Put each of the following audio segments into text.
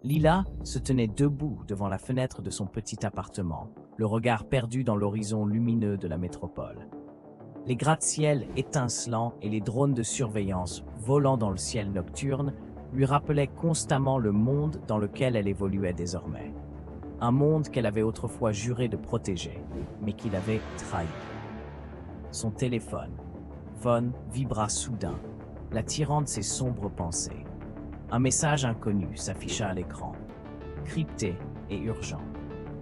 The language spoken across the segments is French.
Lila se tenait debout devant la fenêtre de son petit appartement, le regard perdu dans l'horizon lumineux de la métropole. Les gratte-ciel étincelants et les drones de surveillance volant dans le ciel nocturne lui rappelaient constamment le monde dans lequel elle évoluait désormais. Un monde qu'elle avait autrefois juré de protéger, mais qu'il avait trahi. Son téléphone, Von, vibra soudain, l'attirant de ses sombres pensées. Un message inconnu s'afficha à l'écran, crypté et urgent.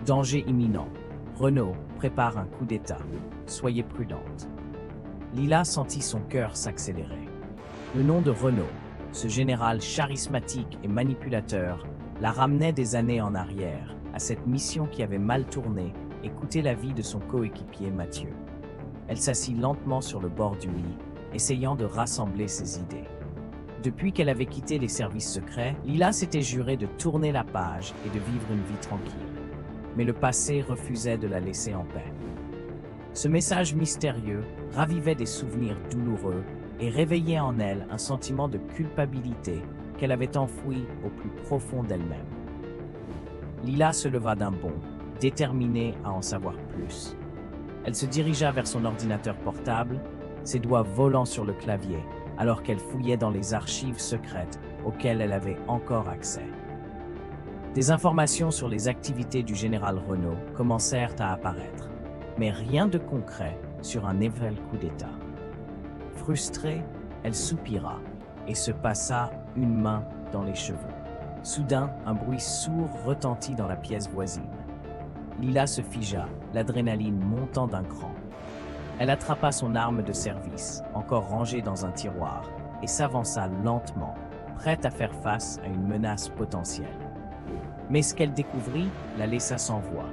Danger imminent. Renault prépare un coup d'État. Soyez prudente. Lila sentit son cœur s'accélérer. Le nom de Renault, ce général charismatique et manipulateur, la ramenait des années en arrière, à cette mission qui avait mal tourné et coûté la vie de son coéquipier Mathieu. Elle s'assit lentement sur le bord du lit, essayant de rassembler ses idées. Depuis qu'elle avait quitté les services secrets, Lila s'était juré de tourner la page et de vivre une vie tranquille. Mais le passé refusait de la laisser en paix. Ce message mystérieux ravivait des souvenirs douloureux et réveillait en elle un sentiment de culpabilité qu'elle avait enfoui au plus profond d'elle-même. Lila se leva d'un bond, déterminée à en savoir plus. Elle se dirigea vers son ordinateur portable, ses doigts volant sur le clavier, alors qu'elle fouillait dans les archives secrètes auxquelles elle avait encore accès. Des informations sur les activités du général Renault commencèrent à apparaître, mais rien de concret sur un éventuel coup d'État. Frustrée, elle soupira et se passa une main dans les cheveux. Soudain, un bruit sourd retentit dans la pièce voisine. Lila se figea, l'adrénaline montant d'un cran. Elle attrapa son arme de service, encore rangée dans un tiroir, et s'avança lentement, prête à faire face à une menace potentielle. Mais ce qu'elle découvrit la laissa sans voix.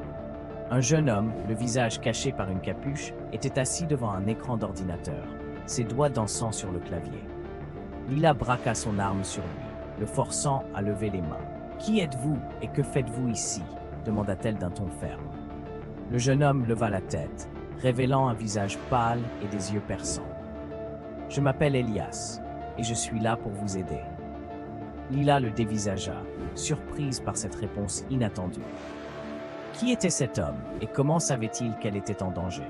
Un jeune homme, le visage caché par une capuche, était assis devant un écran d'ordinateur, ses doigts dansant sur le clavier. Lila braqua son arme sur lui, le forçant à lever les mains. « Qui êtes-vous et que faites-vous ici » demanda-t-elle d'un ton ferme. Le jeune homme leva la tête, révélant un visage pâle et des yeux perçants. « Je m'appelle Elias, et je suis là pour vous aider. » Lila le dévisagea, surprise par cette réponse inattendue. Qui était cet homme, et comment savait-il qu'elle était en danger?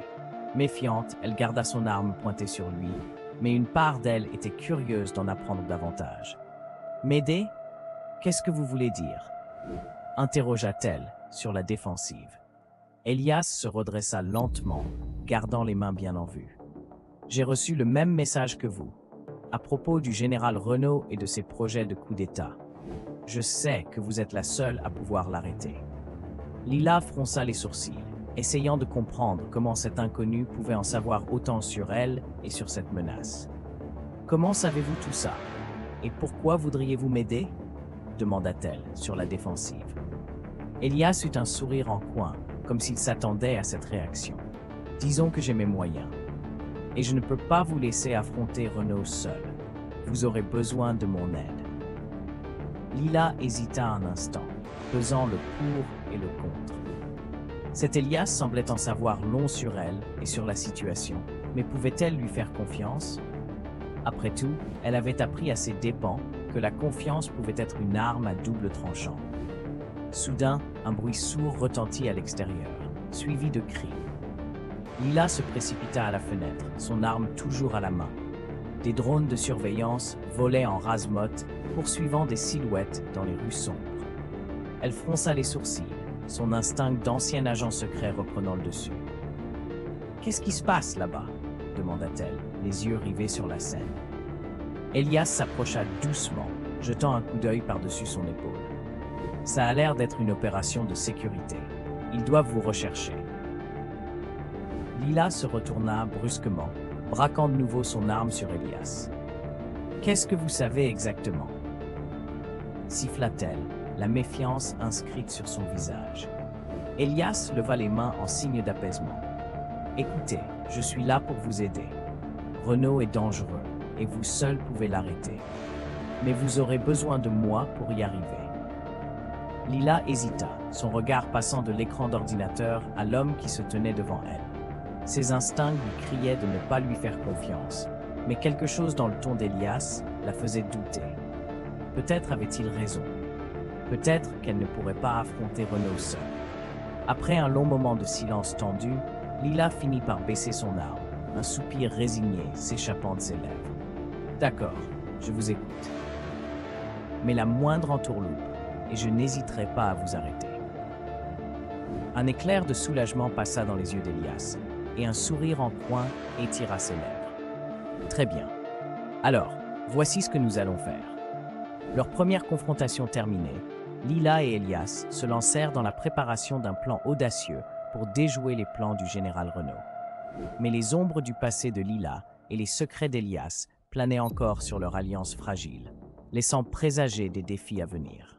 Méfiante, elle garda son arme pointée sur lui, mais une part d'elle était curieuse d'en apprendre davantage. « M'aider? Qu'est-ce que vous voulez dire ?» interrogea-t-elle, sur la défensive. Elias se redressa lentement, gardant les mains bien en vue. « J'ai reçu le même message que vous, à propos du général Renault et de ses projets de coup d'État. Je sais que vous êtes la seule à pouvoir l'arrêter. » Lila fronça les sourcils, essayant de comprendre comment cet inconnu pouvait en savoir autant sur elle et sur cette menace. « Comment savez-vous tout ça? Et pourquoi voudriez-vous m'aider ?» demanda-t-elle, sur la défensive. Elias eut un sourire en coin, comme s'il s'attendait à cette réaction. « Disons que j'ai mes moyens. Et je ne peux pas vous laisser affronter Renault seul. Vous aurez besoin de mon aide. » Lila hésita un instant, pesant le pour et le contre. Cet Elias semblait en savoir long sur elle et sur la situation, mais pouvait-elle lui faire confiance? Après tout, elle avait appris à ses dépens que la confiance pouvait être une arme à double tranchant. Soudain, un bruit sourd retentit à l'extérieur, suivi de cris. Lila se précipita à la fenêtre, son arme toujours à la main. Des drones de surveillance volaient en rase-motte, poursuivant des silhouettes dans les rues sombres. Elle fronça les sourcils, son instinct d'ancien agent secret reprenant le dessus. « Qu'est-ce qui se passe là-bas » demanda-t-elle, les yeux rivés sur la scène. Elias s'approcha doucement, jetant un coup d'œil par-dessus son épaule. « Ça a l'air d'être une opération de sécurité. Ils doivent vous rechercher. » Lila se retourna brusquement, braquant de nouveau son arme sur Elias. « Qu'est-ce que vous savez exactement » siffla-t-elle, la méfiance inscrite sur son visage. Elias leva les mains en signe d'apaisement. « Écoutez, je suis là pour vous aider. Renault est dangereux, et vous seul pouvez l'arrêter. Mais vous aurez besoin de moi pour y arriver. » Lila hésita, son regard passant de l'écran d'ordinateur à l'homme qui se tenait devant elle. Ses instincts lui criaient de ne pas lui faire confiance, mais quelque chose dans le ton d'Elias la faisait douter. Peut-être avait-il raison. Peut-être qu'elle ne pourrait pas affronter Renaud seule. Après un long moment de silence tendu, Lila finit par baisser son arme, un soupir résigné s'échappant de ses lèvres. D'accord, je vous écoute. Mais la moindre entourloupe, et je n'hésiterai pas à vous arrêter. Un éclair de soulagement passa dans les yeux d'Elias, et un sourire en coin étira ses lèvres. Très bien. Alors, voici ce que nous allons faire. Leur première confrontation terminée, Lila et Elias se lancèrent dans la préparation d'un plan audacieux pour déjouer les plans du général Renaud. Mais les ombres du passé de Lila et les secrets d'Elias planaient encore sur leur alliance fragile, laissant présager des défis à venir.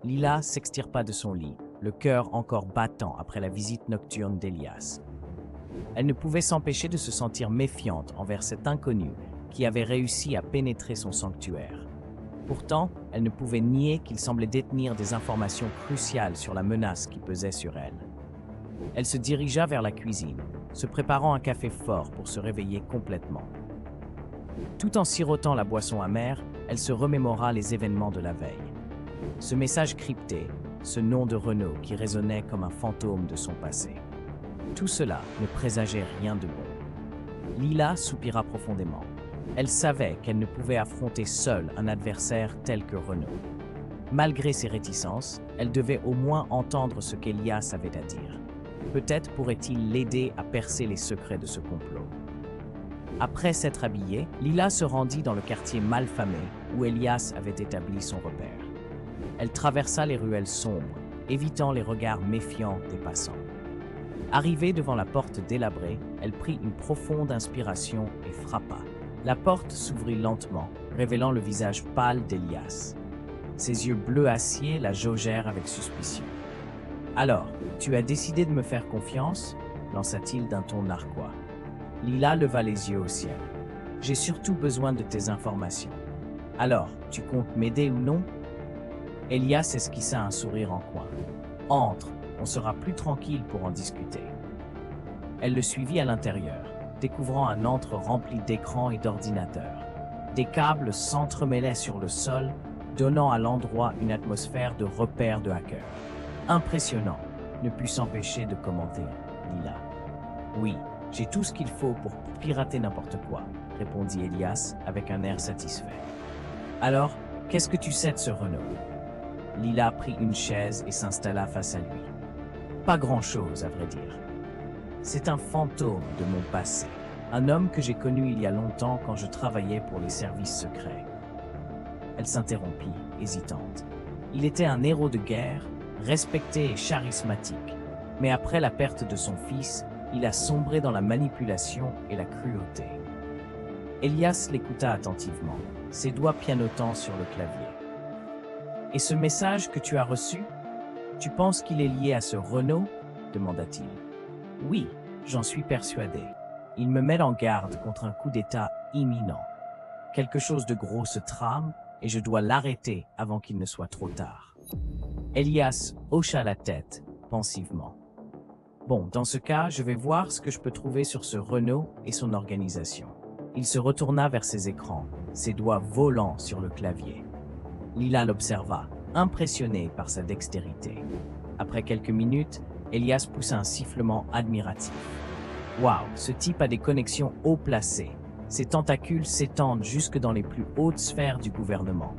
Lila s'extirpa de son lit, le cœur encore battant après la visite nocturne d'Elias. Elle ne pouvait s'empêcher de se sentir méfiante envers cet inconnu qui avait réussi à pénétrer son sanctuaire. Pourtant, elle ne pouvait nier qu'il semblait détenir des informations cruciales sur la menace qui pesait sur elle. Elle se dirigea vers la cuisine, se préparant un café fort pour se réveiller complètement. Tout en sirotant la boisson amère, elle se remémora les événements de la veille. Ce message crypté, ce nom de Renaud qui résonnait comme un fantôme de son passé. Tout cela ne présageait rien de bon. Lila soupira profondément. Elle savait qu'elle ne pouvait affronter seule un adversaire tel que Renaud. Malgré ses réticences, elle devait au moins entendre ce qu'Elias avait à dire. Peut-être pourrait-il l'aider à percer les secrets de ce complot. Après s'être habillée, Lila se rendit dans le quartier malfamé où Elias avait établi son repère. Elle traversa les ruelles sombres, évitant les regards méfiants des passants. Arrivée devant la porte délabrée, elle prit une profonde inspiration et frappa. La porte s'ouvrit lentement, révélant le visage pâle d'Elias. Ses yeux bleus acier la jaugèrent avec suspicion. « Alors, tu as décidé de me faire confiance ?» lança-t-il d'un ton narquois. Lila leva les yeux au ciel. « J'ai surtout besoin de tes informations. Alors, tu comptes m'aider ou non ?» Elias esquissa un sourire en coin. « Entre, on sera plus tranquille pour en discuter. » Elle le suivit à l'intérieur, découvrant un antre rempli d'écrans et d'ordinateurs. Des câbles s'entremêlaient sur le sol, donnant à l'endroit une atmosphère de repère de hackers. Impressionnant, ne put s'empêcher de commenter Lila. « Oui, j'ai tout ce qu'il faut pour pirater n'importe quoi, » répondit Elias avec un air satisfait. « Alors, qu'est-ce que tu sais de ce Renaud ?» Lila prit une chaise et s'installa face à lui. « Pas grand-chose, à vrai dire. C'est un fantôme de mon passé, un homme que j'ai connu il y a longtemps quand je travaillais pour les services secrets. » Elle s'interrompit, hésitante. Il était un héros de guerre, respecté et charismatique, mais après la perte de son fils, il a sombré dans la manipulation et la cruauté. Elias l'écouta attentivement, ses doigts pianotant sur le clavier. « Et ce message que tu as reçu, tu penses qu'il est lié à ce Renaud ?» demanda-t-il. « Oui, j'en suis persuadé. Il me met en garde contre un coup d'État imminent. Quelque chose de gros se trame et je dois l'arrêter avant qu'il ne soit trop tard. » Elias hocha la tête, pensivement. « Bon, dans ce cas, je vais voir ce que je peux trouver sur ce Renaud et son organisation. » Il se retourna vers ses écrans, ses doigts volant sur le clavier. Lila l'observa, impressionnée par sa dextérité. Après quelques minutes, Elias poussa un sifflement admiratif. « Waouh, ce type a des connexions haut placées. Ses tentacules s'étendent jusque dans les plus hautes sphères du gouvernement. »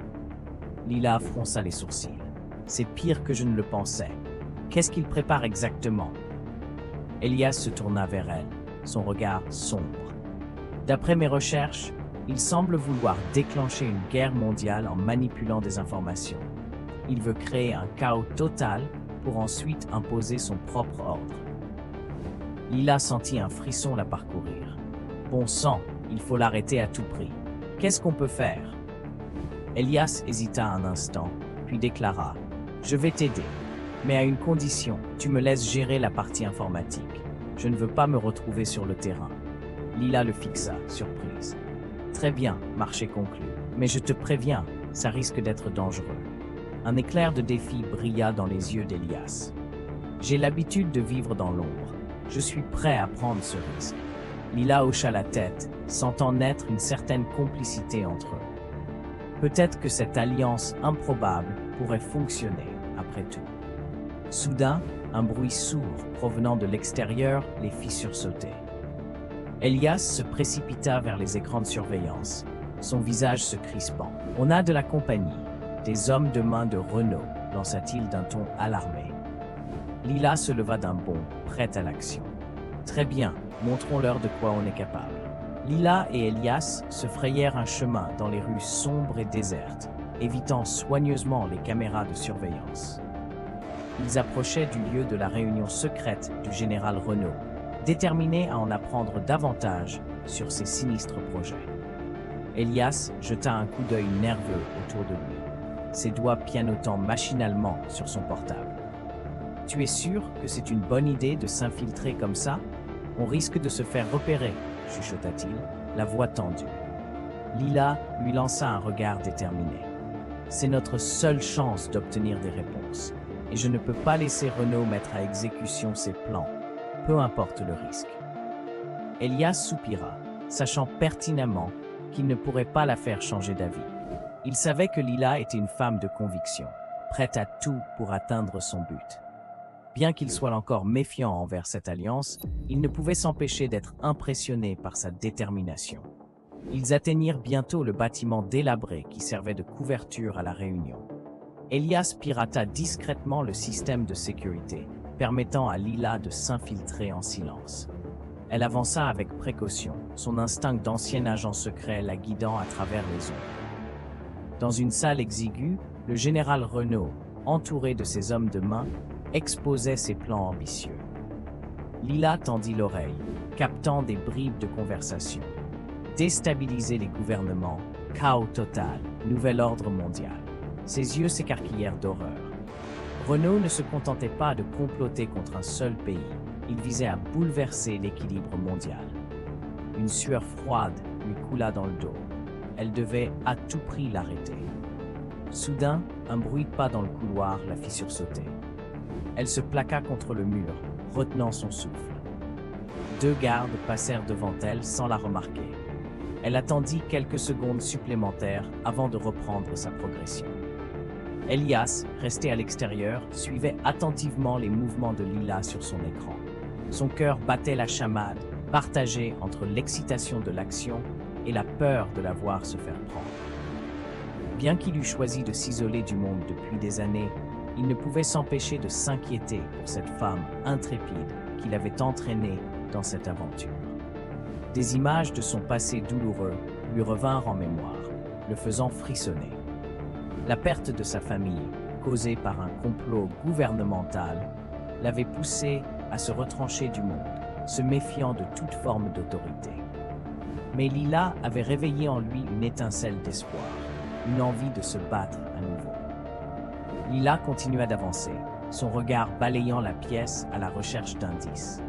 Lila fronça les sourcils. « C'est pire que je ne le pensais. Qu'est-ce qu'il prépare exactement ?» Elias se tourna vers elle, son regard sombre. « D'après mes recherches, il semble vouloir déclencher une guerre mondiale en manipulant des informations. Il veut créer un chaos total pour ensuite imposer son propre ordre. » Lila sentit un frisson la parcourir. « Bon sang, il faut l'arrêter à tout prix. Qu'est-ce qu'on peut faire ?» Elias hésita un instant, puis déclara « Je vais t'aider, mais à une condition, tu me laisses gérer la partie informatique. Je ne veux pas me retrouver sur le terrain. » Lila le fixa, surprise. « Très bien, marché conclu. Mais je te préviens, ça risque d'être dangereux. » Un éclair de défi brilla dans les yeux d'Elias. « J'ai l'habitude de vivre dans l'ombre. Je suis prêt à prendre ce risque. » Lila hocha la tête, sentant naître une certaine complicité entre eux. Peut-être que cette alliance improbable pourrait fonctionner, après tout. Soudain, un bruit sourd provenant de l'extérieur les fit sursauter. Elias se précipita vers les écrans de surveillance, son visage se crispant. « On a de la compagnie, des hommes de main de Renault », lança-t-il d'un ton alarmé. Lila se leva d'un bond, prête à l'action. « Très bien, montrons-leur de quoi on est capable. » Lila et Elias se frayèrent un chemin dans les rues sombres et désertes, évitant soigneusement les caméras de surveillance. Ils approchaient du lieu de la réunion secrète du général Renault, déterminés à en apprendre davantage sur ses sinistres projets. Elias jeta un coup d'œil nerveux autour de lui, ses doigts pianotant machinalement sur son portable. « Tu es sûr que c'est une bonne idée de s'infiltrer comme ça? On risque de se faire repérer, » chuchota-t-il, la voix tendue. Lila lui lança un regard déterminé. « C'est notre seule chance d'obtenir des réponses, et je ne peux pas laisser Renault mettre à exécution ses plans, peu importe le risque. » Elias soupira, sachant pertinemment qu'il ne pourrait pas la faire changer d'avis. Il savait que Lila était une femme de conviction, prête à tout pour atteindre son but. Bien qu'il soit encore méfiant envers cette alliance, il ne pouvait s'empêcher d'être impressionné par sa détermination. Ils atteignirent bientôt le bâtiment délabré qui servait de couverture à la réunion. Elias pirata discrètement le système de sécurité, permettant à Lila de s'infiltrer en silence. Elle avança avec précaution, son instinct d'ancien agent secret la guidant à travers les ombres. Dans une salle exiguë, le général Renault, entouré de ses hommes de main, exposait ses plans ambitieux. Lila tendit l'oreille, captant des bribes de conversation. Déstabiliser les gouvernements, chaos total, nouvel ordre mondial. Ses yeux s'écarquillèrent d'horreur. Renault ne se contentait pas de comploter contre un seul pays, il visait à bouleverser l'équilibre mondial. Une sueur froide lui coula dans le dos. Elle devait à tout prix l'arrêter. Soudain, un bruit de pas dans le couloir la fit sursauter. Elle se plaqua contre le mur, retenant son souffle. 2 gardes passèrent devant elle sans la remarquer. Elle attendit quelques secondes supplémentaires avant de reprendre sa progression. Elias, resté à l'extérieur, suivait attentivement les mouvements de Lila sur son écran. Son cœur battait la chamade, partagé entre l'excitation de l'action et la peur de la voir se faire prendre. Bien qu'il eût choisi de s'isoler du monde depuis des années, il ne pouvait s'empêcher de s'inquiéter pour cette femme intrépide qu'il avait entraînée dans cette aventure. Des images de son passé douloureux lui revinrent en mémoire, le faisant frissonner. La perte de sa famille, causée par un complot gouvernemental, l'avait poussé à se retrancher du monde, se méfiant de toute forme d'autorité. Mais Lila avait réveillé en lui une étincelle d'espoir, une envie de se battre à nouveau. Lila continua d'avancer, son regard balayant la pièce à la recherche d'indices.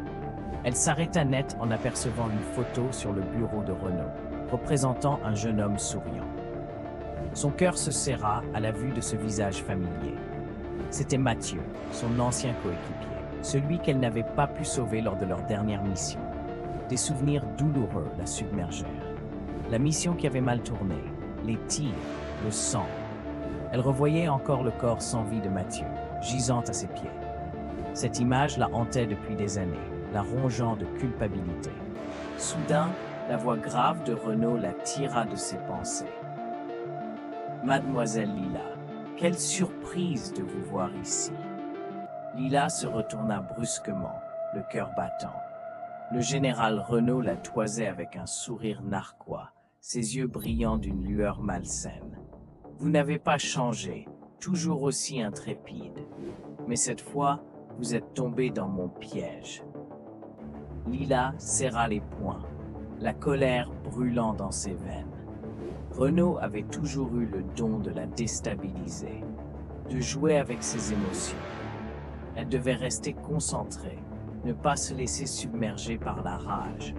Elle s'arrêta net en apercevant une photo sur le bureau de Renault, représentant un jeune homme souriant. Son cœur se serra à la vue de ce visage familier. C'était Mathieu, son ancien coéquipier, celui qu'elle n'avait pas pu sauver lors de leur dernière mission. Des souvenirs douloureux la submergèrent. La mission qui avait mal tourné, les tirs, le sang. Elle revoyait encore le corps sans vie de Mathieu, gisant à ses pieds. Cette image la hantait depuis des années, la rongeant de culpabilité. Soudain, la voix grave de Renault la tira de ses pensées. « Mademoiselle Lila, quelle surprise de vous voir ici. » Lila se retourna brusquement, le cœur battant. Le général Renault la toisait avec un sourire narquois, ses yeux brillant d'une lueur malsaine. « Vous n'avez pas changé, toujours aussi intrépide. Mais cette fois, vous êtes tombé dans mon piège. » Lila serra les poings, la colère brûlant dans ses veines. Renault avait toujours eu le don de la déstabiliser, de jouer avec ses émotions. Elle devait rester concentrée, ne pas se laisser submerger par la rage.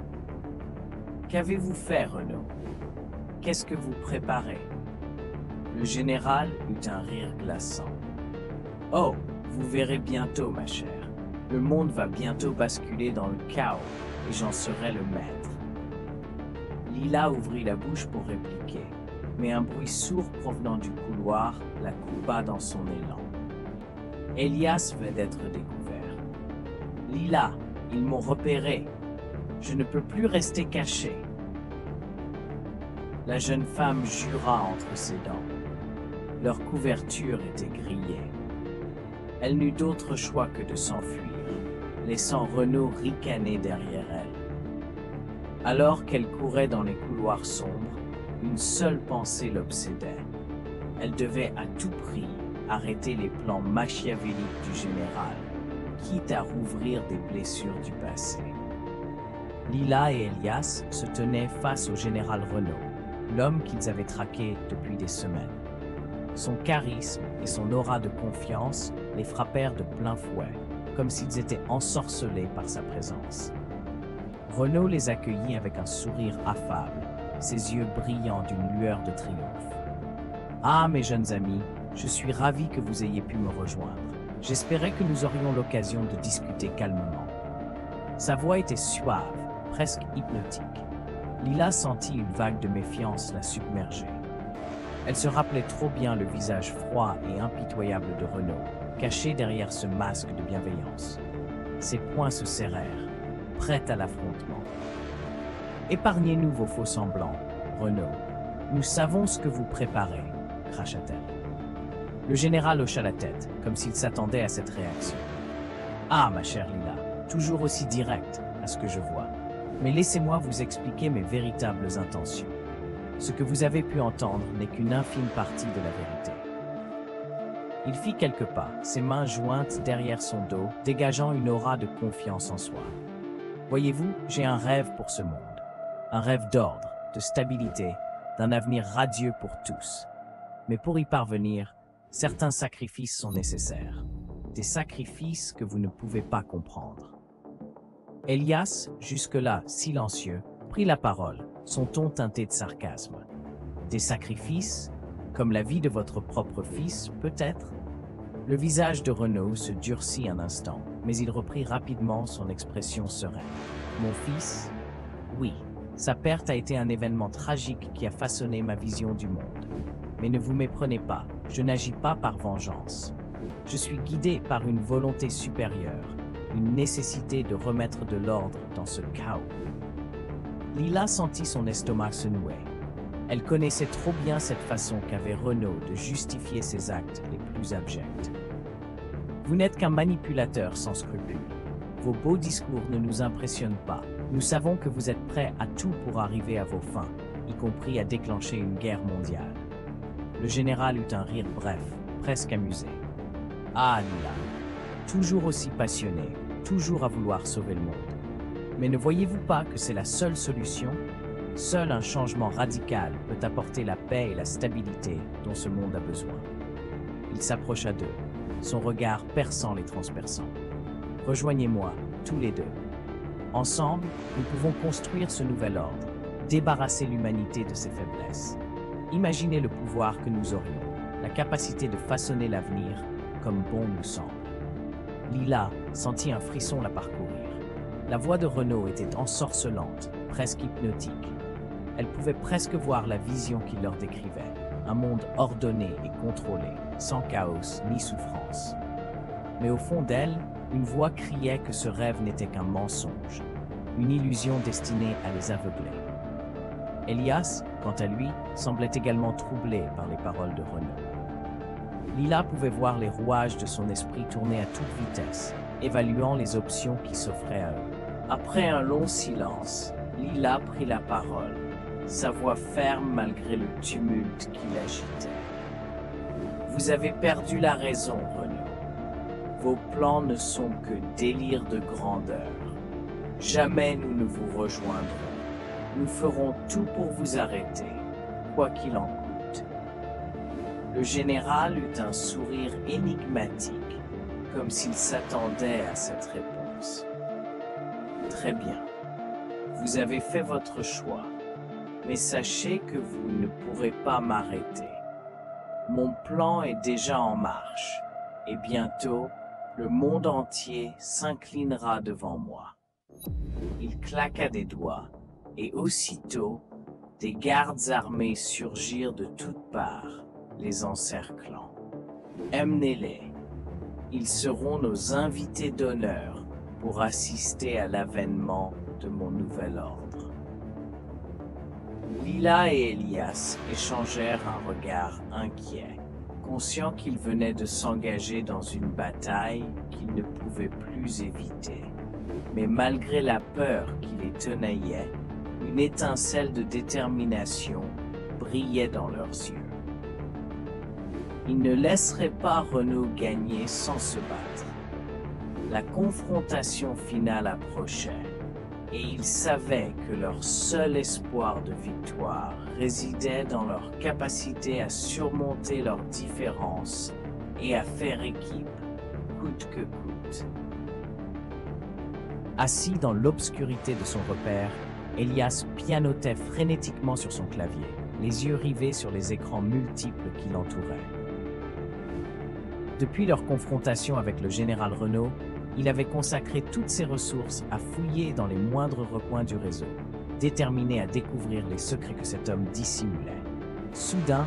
« Qu'avez-vous fait, Renault? Qu'est-ce que vous préparez ?» Le général eut un rire glaçant. « Oh, vous verrez bientôt, ma chère. Le monde va bientôt basculer dans le chaos et j'en serai le maître. » Lila ouvrit la bouche pour répliquer, mais un bruit sourd provenant du couloir la coupa dans son élan. Elias venait d'être découvert. « Lila, ils m'ont repéré. Je ne peux plus rester caché. » La jeune femme jura entre ses dents. Leur couverture était grillée. Elle n'eut d'autre choix que de s'enfuir, laissant Renaud ricaner derrière elle. Alors qu'elle courait dans les couloirs sombres, une seule pensée l'obsédait. Elle devait à tout prix arrêter les plans machiavéliques du général, quitte à rouvrir des blessures du passé. Lila et Elias se tenaient face au général Renaud, l'homme qu'ils avaient traqué depuis des semaines. Son charisme et son aura de confiance les frappèrent de plein fouet, comme s'ils étaient ensorcelés par sa présence. Renaud les accueillit avec un sourire affable, ses yeux brillants d'une lueur de triomphe. « Ah, mes jeunes amis, je suis ravi que vous ayez pu me rejoindre. J'espérais que nous aurions l'occasion de discuter calmement. » Sa voix était suave, presque hypnotique. Lila sentit une vague de méfiance la submerger. Elle se rappelait trop bien le visage froid et impitoyable de Renaud, caché derrière ce masque de bienveillance. Ses poings se serrèrent, prêts à l'affrontement. « Épargnez-nous vos faux semblants, Renaud. Nous savons ce que vous préparez, » cracha-t-elle. Le général hocha la tête, comme s'il s'attendait à cette réaction. « Ah, ma chère Lila, toujours aussi directe, à ce que je vois. Mais laissez-moi vous expliquer mes véritables intentions. Ce que vous avez pu entendre n'est qu'une infime partie de la vérité. » Il fit quelques pas, ses mains jointes derrière son dos, dégageant une aura de confiance en soi. « Voyez-vous, j'ai un rêve pour ce monde. Un rêve d'ordre, de stabilité, d'un avenir radieux pour tous. Mais pour y parvenir, certains sacrifices sont nécessaires. Des sacrifices que vous ne pouvez pas comprendre. » Elias, jusque-là silencieux, prit la parole, son ton teinté de sarcasme. « Des sacrifices, comme la vie de votre propre fils, peut-être ?» Le visage de Renaud se durcit un instant, mais il reprit rapidement son expression sereine. « Mon fils? Oui, sa perte a été un événement tragique qui a façonné ma vision du monde. Mais ne vous méprenez pas, je n'agis pas par vengeance. Je suis guidé par une volonté supérieure, une nécessité de remettre de l'ordre dans ce chaos. » Lila sentit son estomac se nouer. Elle connaissait trop bien cette façon qu'avait Renaud de justifier ses actes les plus abjects. « Vous n'êtes qu'un manipulateur sans scrupules. Vos beaux discours ne nous impressionnent pas. Nous savons que vous êtes prêt à tout pour arriver à vos fins, y compris à déclencher une guerre mondiale. » Le général eut un rire bref, presque amusé. « Ah, Lila, toujours aussi passionné, toujours à vouloir sauver le monde. Mais ne voyez-vous pas que c'est la seule solution? Seul un changement radical peut apporter la paix et la stabilité dont ce monde a besoin. » Il s'approcha d'eux, son regard perçant les transperçants. « Rejoignez-moi, tous les deux. Ensemble, nous pouvons construire ce nouvel ordre, débarrasser l'humanité de ses faiblesses. Imaginez le pouvoir que nous aurions, la capacité de façonner l'avenir comme bon nous semble. » Lila sentit un frisson la parcourir. La voix de Renaud était ensorcelante, presque hypnotique. Elle pouvait presque voir la vision qu'il leur décrivait, un monde ordonné et contrôlé, sans chaos ni souffrance. Mais au fond d'elle, une voix criait que ce rêve n'était qu'un mensonge, une illusion destinée à les aveugler. Elias, quant à lui, semblait également troublé par les paroles de Renaud. Lila pouvait voir les rouages de son esprit tourner à toute vitesse, évaluant les options qui s'offraient à eux. Après un long silence, Lila prit la parole, sa voix ferme malgré le tumulte qui l'agitait. « Vous avez perdu la raison, Renaud. Vos plans ne sont que délires de grandeur. Jamais nous ne vous rejoindrons. Nous ferons tout pour vous arrêter, quoi qu'il en coûte. » Le général eut un sourire énigmatique, comme s'il s'attendait à cette réponse. « Très bien. Vous avez fait votre choix, mais sachez que vous ne pourrez pas m'arrêter. Mon plan est déjà en marche, et bientôt, le monde entier s'inclinera devant moi. » Il claqua des doigts, et aussitôt, Des gardes armés surgirent de toutes parts, les encerclant. Emmenez-les. Ils seront nos invités d'honneur pour assister à l'avènement de mon nouvel ordre. Lila et Elias échangèrent un regard inquiet, conscients qu'ils venaient de s'engager dans une bataille qu'ils ne pouvaient plus éviter. Mais malgré la peur qui les tenaillait, une étincelle de détermination brillait dans leurs yeux. Ils ne laisseraient pas Renaud gagner sans se battre. La confrontation finale approchait, et ils savaient que leur seul espoir de victoire résidait dans leur capacité à surmonter leurs différences et à faire équipe, coûte que coûte. Assis dans l'obscurité de son repère, Elias pianotait frénétiquement sur son clavier, les yeux rivés sur les écrans multiples qui l'entouraient. Depuis leur confrontation avec le général Renaud, il avait consacré toutes ses ressources à fouiller dans les moindres recoins du réseau, déterminé à découvrir les secrets que cet homme dissimulait. Soudain,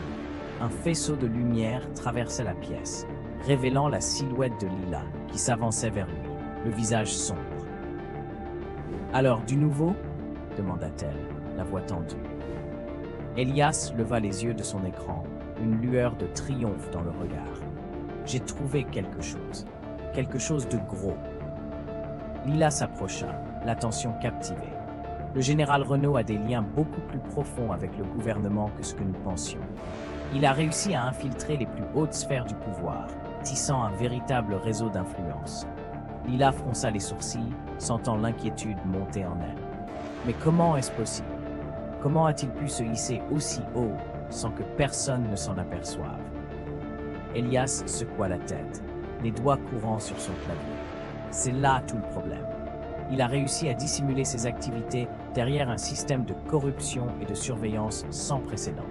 un faisceau de lumière traversait la pièce, révélant la silhouette de Lila qui s'avançait vers lui, le visage sombre. « Alors, du nouveau ?» demanda-t-elle, la voix tendue. Elias leva les yeux de son écran, une lueur de triomphe dans le regard. « J'ai trouvé quelque chose de gros. » Lila s'approcha, l'attention captivée. Le général Renaud a des liens beaucoup plus profonds avec le gouvernement que ce que nous pensions. Il a réussi à infiltrer les plus hautes sphères du pouvoir, tissant un véritable réseau d'influence. Lila fronça les sourcils, sentant l'inquiétude monter en elle. Mais comment est-ce possible? Comment a-t-il pu se hisser aussi haut sans que personne ne s'en aperçoive? Elias secoua la tête, les doigts courant sur son clavier. C'est là tout le problème. Il a réussi à dissimuler ses activités derrière un système de corruption et de surveillance sans précédent.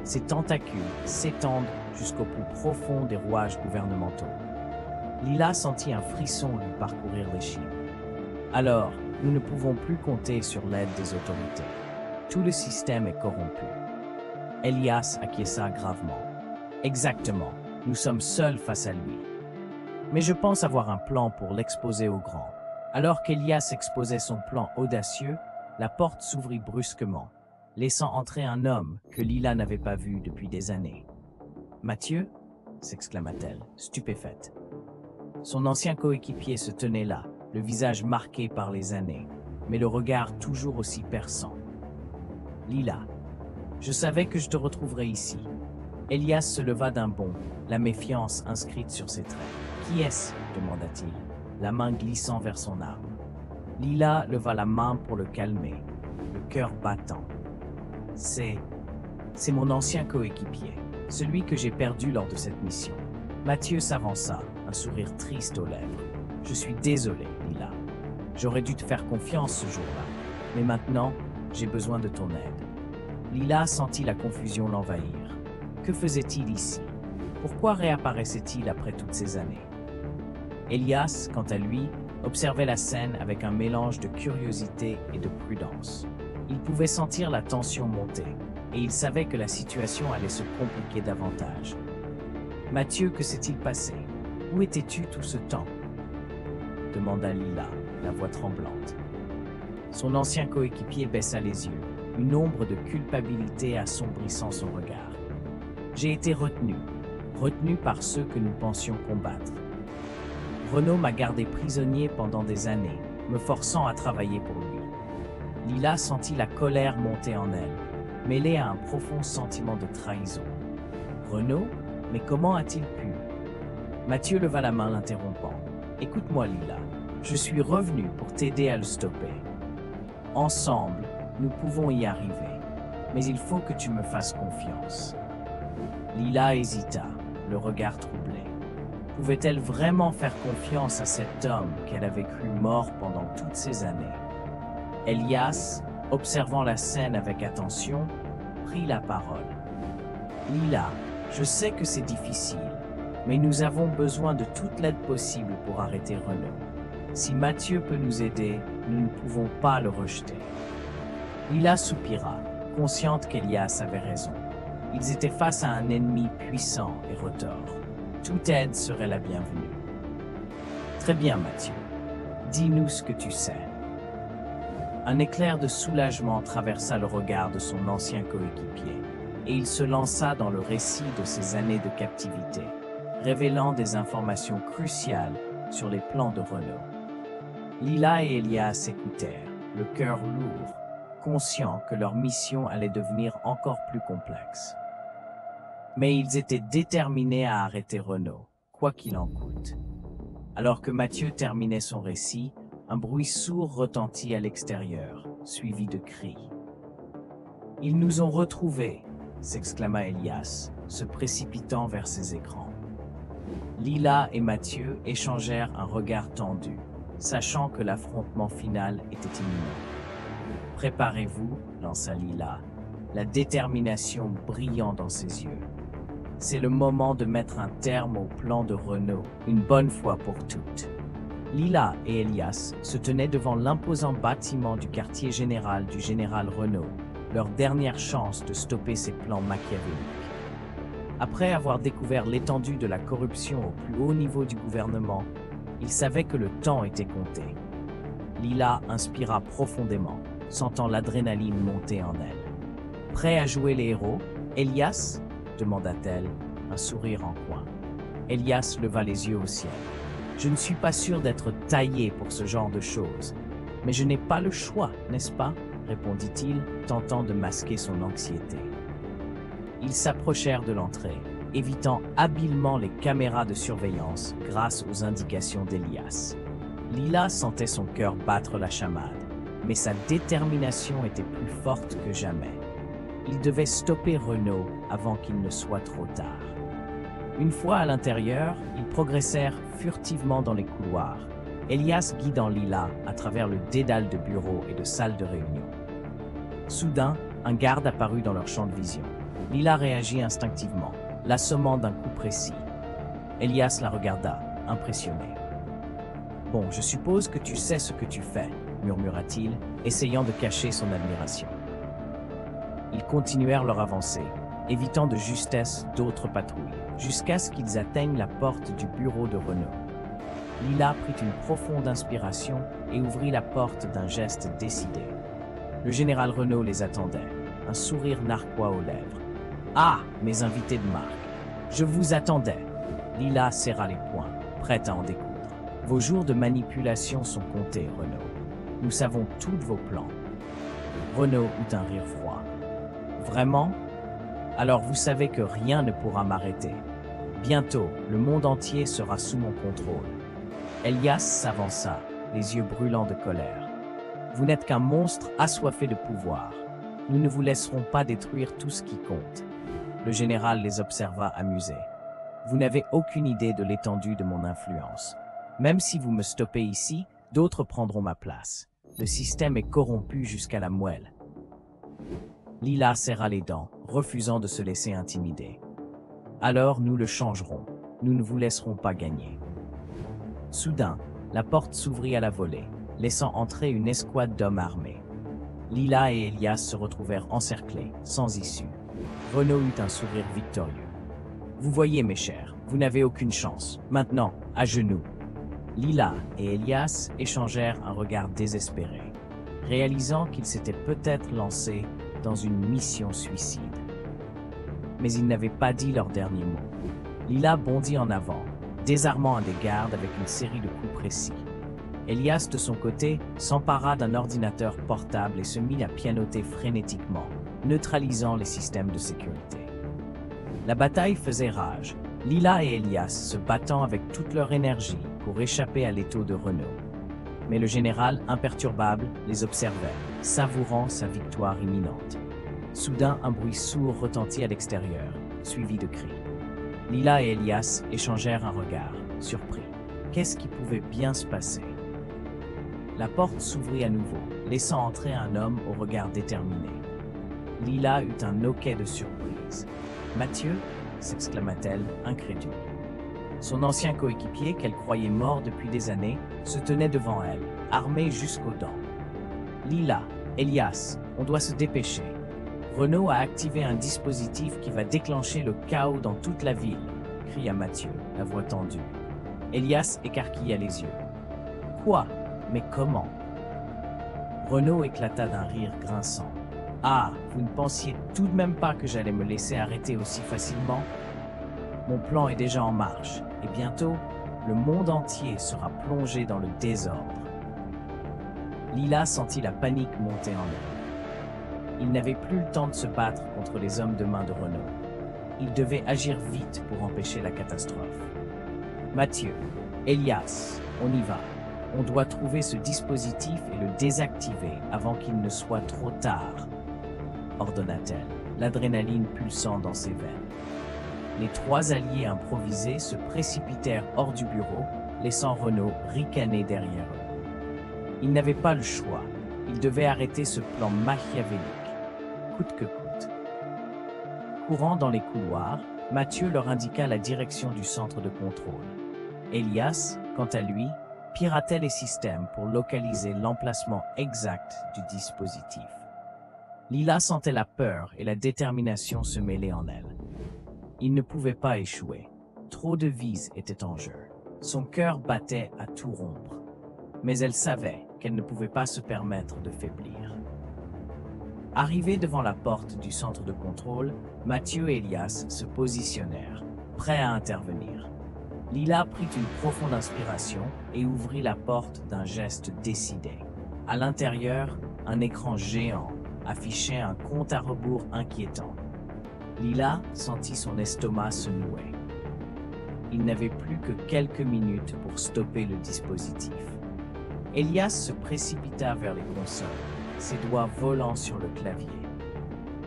Ses tentacules s'étendent jusqu'au plus profond des rouages gouvernementaux. Lila sentit un frisson lui parcourir l'échine. Alors, nous ne pouvons plus compter sur l'aide des autorités. Tout le système est corrompu. Elias acquiesça gravement. Exactement, nous sommes seuls face à lui. Mais je pense avoir un plan pour l'exposer au grand. Alors qu'Elias exposait son plan audacieux, la porte s'ouvrit brusquement, laissant entrer un homme que Lila n'avait pas vu depuis des années. « Mathieu » s'exclama-t-elle, stupéfaite. Son ancien coéquipier se tenait là, le visage marqué par les années, mais le regard toujours aussi perçant. « Lila, je savais que je te retrouverais ici. » Elias se leva d'un bond, la méfiance inscrite sur ses traits. « Qui est-ce » demanda-t-il, la main glissant vers son arme. Lila leva la main pour le calmer, le cœur battant. « C'est mon ancien coéquipier, celui que j'ai perdu lors de cette mission. » Mathieu s'avança, un sourire triste aux lèvres. « Je suis désolé, Lila. J'aurais dû te faire confiance ce jour-là, mais maintenant, j'ai besoin de ton aide. » Lila sentit la confusion l'envahir. Que faisait-il ici? Pourquoi réapparaissait-il après toutes ces années? Elias, quant à lui, observait la scène avec un mélange de curiosité et de prudence. Il pouvait sentir la tension monter, et il savait que la situation allait se compliquer davantage. « Mathieu, que s'est-il passé? Où étais-tu tout ce temps ?» demanda Lila, la voix tremblante. Son ancien coéquipier baissa les yeux, une ombre de culpabilité assombrissant son regard. « J'ai été retenu par ceux que nous pensions combattre. Renaud m'a gardé prisonnier pendant des années, me forçant à travailler pour lui. » Lila sentit la colère monter en elle, mêlée à un profond sentiment de trahison. « Renaud? Mais comment a-t-il pu ?» Mathieu leva la main l'interrompant. « Écoute-moi, Lila, je suis revenu pour t'aider à le stopper. Ensemble, nous pouvons y arriver, mais il faut que tu me fasses confiance. » Lila hésita, le regard troublé. Pouvait-elle vraiment faire confiance à cet homme qu'elle avait cru mort pendant toutes ces années? Elias, observant la scène avec attention, prit la parole. « Lila, je sais que c'est difficile, mais nous avons besoin de toute l'aide possible pour arrêter Renaud. Si Mathieu peut nous aider, nous ne pouvons pas le rejeter. » Lila soupira, consciente qu'Elias avait raison. Ils étaient face à un ennemi puissant et retors. Toute aide serait la bienvenue. Très bien, Mathieu. Dis-nous ce que tu sais. Un éclair de soulagement traversa le regard de son ancien coéquipier, et il se lança dans le récit de ses années de captivité, révélant des informations cruciales sur les plans de Renaud. Lila et Elias écoutèrent, le cœur lourd, conscients que leur mission allait devenir encore plus complexe. Mais ils étaient déterminés à arrêter Renaud, quoi qu'il en coûte. Alors que Mathieu terminait son récit, un bruit sourd retentit à l'extérieur, suivi de cris. « Ils nous ont retrouvés !» s'exclama Elias, se précipitant vers ses écrans. Lila et Mathieu échangèrent un regard tendu, sachant que l'affrontement final était imminent. « Préparez-vous » lança Lila, la détermination brillant dans ses yeux. « C'est le moment de mettre un terme au plan de Renaud, une bonne fois pour toutes. » Lila et Elias se tenaient devant l'imposant bâtiment du quartier général du général Renaud, leur dernière chance de stopper ses plans machiavéliques. Après avoir découvert l'étendue de la corruption au plus haut niveau du gouvernement, ils savaient que le temps était compté. Lila inspira profondément, sentant l'adrénaline monter en elle. « Prêt à jouer les héros, Elias ?» demanda-t-elle, un sourire en coin. Elias leva les yeux au ciel. « Je ne suis pas sûr d'être taillé pour ce genre de choses, mais je n'ai pas le choix, n'est-ce pas ?» répondit-il, tentant de masquer son anxiété. Ils s'approchèrent de l'entrée, évitant habilement les caméras de surveillance grâce aux indications d'Elias. Lila sentait son cœur battre la chamade, mais sa détermination était plus forte que jamais. Il devait stopper Renaud avant qu'il ne soit trop tard. Une fois à l'intérieur, ils progressèrent furtivement dans les couloirs, Elias guidant Lila à travers le dédale de bureaux et de salles de réunion. Soudain, un garde apparut dans leur champ de vision. Lila réagit instinctivement, l'assommant d'un coup précis. Elias la regarda, impressionné. « Bon, je suppose que tu sais ce que tu fais, » murmura-t-il, essayant de cacher son admiration. Ils continuèrent leur avancée, évitant de justesse d'autres patrouilles, jusqu'à ce qu'ils atteignent la porte du bureau de Renaud. Lila prit une profonde inspiration et ouvrit la porte d'un geste décidé. Le général Renaud les attendait, un sourire narquois aux lèvres. « Ah, mes invités de marque, je vous attendais !» Lila serra les poings, prête à en découdre. « Vos jours de manipulation sont comptés, Renaud. Nous savons tous vos plans. » Renaud eut un rire froid. « Vraiment ? Alors vous savez que rien ne pourra m'arrêter. Bientôt, le monde entier sera sous mon contrôle. » Elias s'avança, les yeux brûlants de colère. « Vous n'êtes qu'un monstre assoiffé de pouvoir. Nous ne vous laisserons pas détruire tout ce qui compte. » Le général les observa amusé. « Vous n'avez aucune idée de l'étendue de mon influence. Même si vous me stoppez ici, d'autres prendront ma place. Le système est corrompu jusqu'à la moelle. » Lila serra les dents, refusant de se laisser intimider. « Alors nous le changerons. Nous ne vous laisserons pas gagner. » Soudain, la porte s'ouvrit à la volée, laissant entrer une escouade d'hommes armés. Lila et Elias se retrouvèrent encerclés, sans issue. Renaud eut un sourire victorieux. « Vous voyez, mes chers, vous n'avez aucune chance. Maintenant, à genoux. » Lila et Elias échangèrent un regard désespéré, réalisant qu'ils s'étaient peut-être lancés dans une mission suicide. Mais ils n'avaient pas dit leur dernier mot. Lila bondit en avant, désarmant un des gardes avec une série de coups précis. Elias, de son côté, s'empara d'un ordinateur portable et se mit à pianoter frénétiquement, neutralisant les systèmes de sécurité. La bataille faisait rage, Lila et Elias se battant avec toute leur énergie pour échapper à l'étau de Renaud. Mais le général, imperturbable, les observait, savourant sa victoire imminente. Soudain, un bruit sourd retentit à l'extérieur, suivi de cris. Lila et Elias échangèrent un regard, surpris. Qu'est-ce qui pouvait bien se passer? La porte s'ouvrit à nouveau, laissant entrer un homme au regard déterminé. Lila eut un hoquet de surprise. « Mathieu ?» s'exclama-t-elle, incrédule. Son ancien coéquipier, qu'elle croyait mort depuis des années, se tenait devant elle, armé jusqu'aux dents. « Lila, Elias, on doit se dépêcher. » Renaud a activé un dispositif qui va déclencher le chaos dans toute la ville, cria Mathieu, la voix tendue. Elias écarquilla les yeux. Quoi? Mais comment? Renaud éclata d'un rire grinçant. Ah, vous ne pensiez tout de même pas que j'allais me laisser arrêter aussi facilement? Mon plan est déjà en marche, et bientôt, le monde entier sera plongé dans le désordre. Lila sentit la panique monter en elle. Il n'avait plus le temps de se battre contre les hommes de main de Renaud. Il devait agir vite pour empêcher la catastrophe. Mathieu, Elias, on y va. On doit trouver ce dispositif et le désactiver avant qu'il ne soit trop tard, ordonna-t-elle, l'adrénaline pulsant dans ses veines. Les trois alliés improvisés se précipitèrent hors du bureau, laissant Renaud ricaner derrière eux. Ils n'avaient pas le choix. Ils devaient arrêter ce plan machiavélique, coûte que coûte. Courant dans les couloirs, Mathieu leur indiqua la direction du centre de contrôle. Elias, quant à lui, piratait les systèmes pour localiser l'emplacement exact du dispositif. Lila sentait la peur et la détermination se mêler en elle. Il ne pouvait pas échouer. Trop de vies étaient en jeu. Son cœur battait à tout rompre. Mais elle savait qu'elle ne pouvait pas se permettre de faiblir. Arrivés devant la porte du centre de contrôle, Mathieu et Elias se positionnèrent, prêts à intervenir. Lila prit une profonde inspiration et ouvrit la porte d'un geste décidé. À l'intérieur, un écran géant affichait un compte à rebours inquiétant. Lila sentit son estomac se nouer. Il n'avait plus que quelques minutes pour stopper le dispositif. Elias se précipita vers les consoles, ses doigts volant sur le clavier.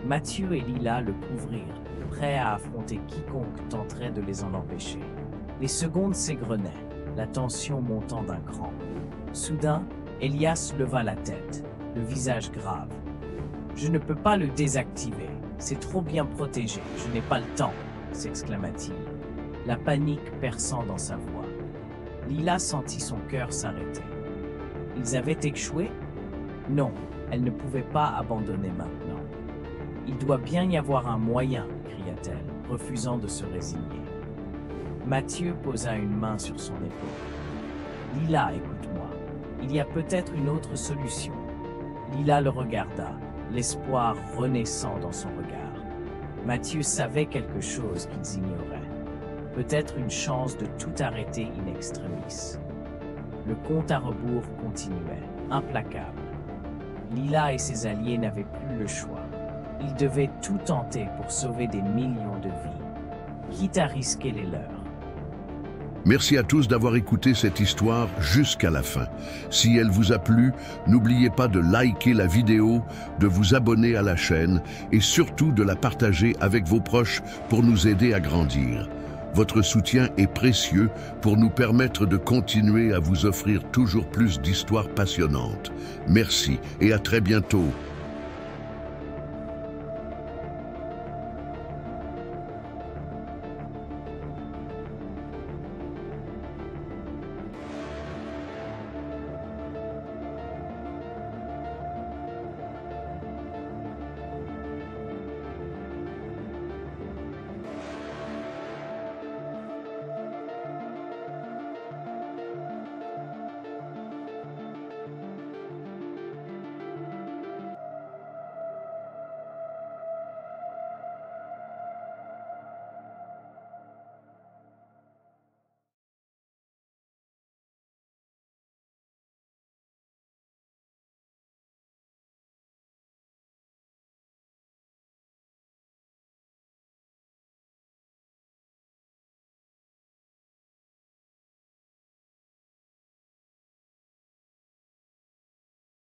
Mathieu et Lila le couvrirent, prêts à affronter quiconque tenterait de les en empêcher. Les secondes s'égrenaient, la tension montant d'un cran. Soudain, Elias leva la tête, le visage grave. « Je ne peux pas le désactiver, c'est trop bien protégé, je n'ai pas le temps !» s'exclama-t-il, la panique perçant dans sa voix. Lila sentit son cœur s'arrêter. Ils avaient échoué? Non, elle ne pouvait pas abandonner maintenant. « Il doit bien y avoir un moyen !» cria-t-elle, refusant de se résigner. Mathieu posa une main sur son épaule. « Lila, écoute-moi, il y a peut-être une autre solution. » Lila le regarda, l'espoir renaissant dans son regard. Mathieu savait quelque chose qu'ils ignoraient. Peut-être une chance de tout arrêter in extremis. Le compte à rebours continuait, implacable. Lila et ses alliés n'avaient plus le choix. Ils devaient tout tenter pour sauver des millions de vies, quitte à risquer les leurs. Merci à tous d'avoir écouté cette histoire jusqu'à la fin. Si elle vous a plu, n'oubliez pas de liker la vidéo, de vous abonner à la chaîne et surtout de la partager avec vos proches pour nous aider à grandir. Votre soutien est précieux pour nous permettre de continuer à vous offrir toujours plus d'histoires passionnantes. Merci et à très bientôt.